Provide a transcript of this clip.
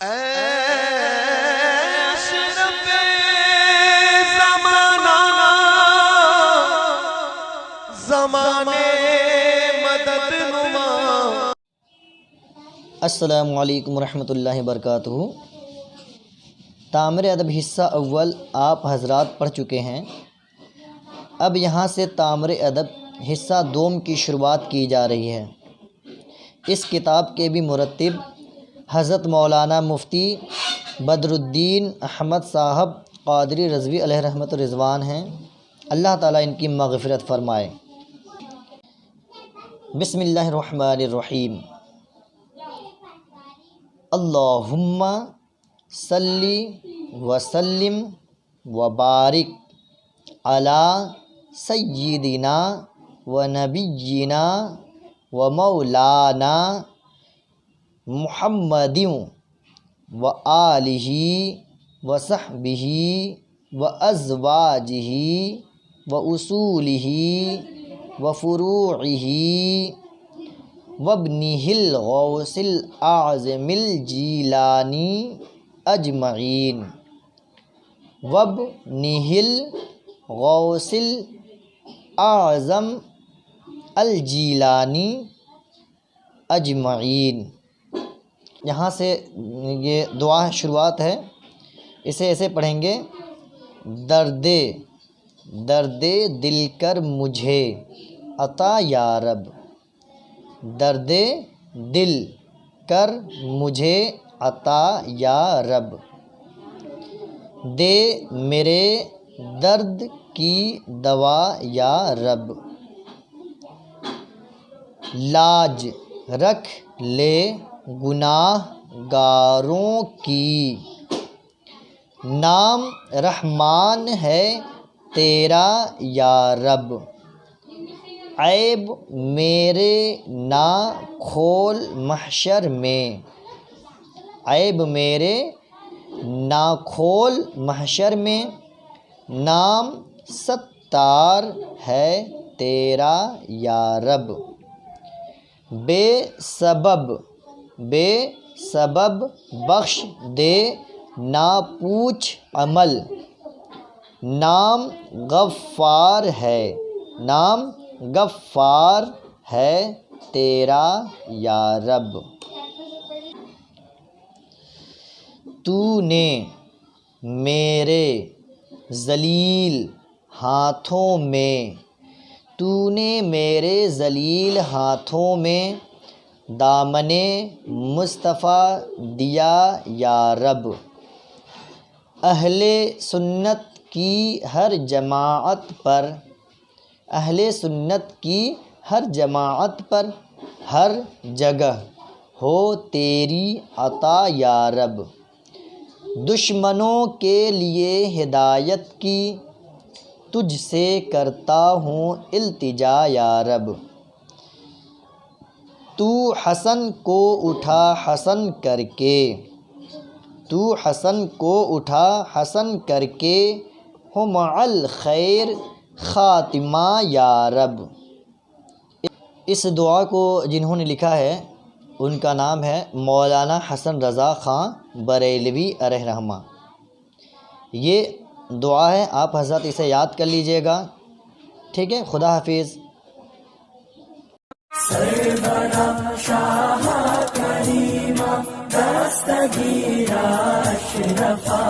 اشرف زمانہ زمانے مدد نما۔ السلام علیکم ورحمۃ اللہ وبرکاتہ۔ تامر ادب حصہ اول آپ حضرات پڑھ چکے ہیں۔ اب یہاں سے تامر ادب حصہ دوم کی شروعات کی جا رہی ہے۔ اس کتاب کے بھی مرتب حضرت مولانا مفتی بدر الدین احمد صاحب قادری رضوی علیہ رحمۃ الرضوان ہیں، اللہ تعالیٰ ان کی مغفرت فرمائے۔ بسم اللہ الرحمن الرحیم۔ اللہم صلی وسلم وبارک علی سیدنا و نبینا و مولانا محمد و آلہ و صحبہ و ازواجہ و اصولہ و فروعہ وابنہ الغوث الاعظم الجیلانی اجمعین وابنہ الغوث الاعظم الجیلانی اجمعین۔ یہاں سے یہ دعا شروعات ہے، اسے ایسے پڑھیں گے۔ درد دل کر مجھے عطا یا رب، درد دل کر مجھے عطا یا رب، دے میرے درد کی دوا یا رب، لاج رکھ لے گناہ گاروں کی، نام رحمان ہے تیرا یا رب، عیب میرے نہ کھول محشر میں، عیب میرے نہ کھول محشر میں، نام ستار ہے تیرا یا رب، بے سبب بخش دے نہ پوچھ عمل، نام غفار ہے، نام غفار ہے تیرا یا رب، تو نے میرے ذلیل ہاتھوں میں، تو نے میرے ذلیل ہاتھوں میں دامن مصطفیٰ دیا یا رب، اہل سنت کی ہر جماعت پر، اہل سنت کی ہر جماعت پر ہر جگہ ہو تیری عطا یا رب، دشمنوں کے لیے ہدایت کی تجھ سے کرتا ہوں التجا یا رب، تو حسن کو اٹھا حسن کر کے، تو حسن کو اٹھا حسن کر کے ہو مع الخیر خاتمہ یا رب۔ اس دعا کو جنہوں نے لکھا ہے ان کا نام ہے مولانا حسن رضا خان بریلوی علیہ رحمہ۔ یہ دعا ہے، آپ حضرات اسے یاد کر لیجئے گا، ٹھیک ہے؟ خدا حافظ۔ سرورا شاہ کریمہ دستگیر اشرفا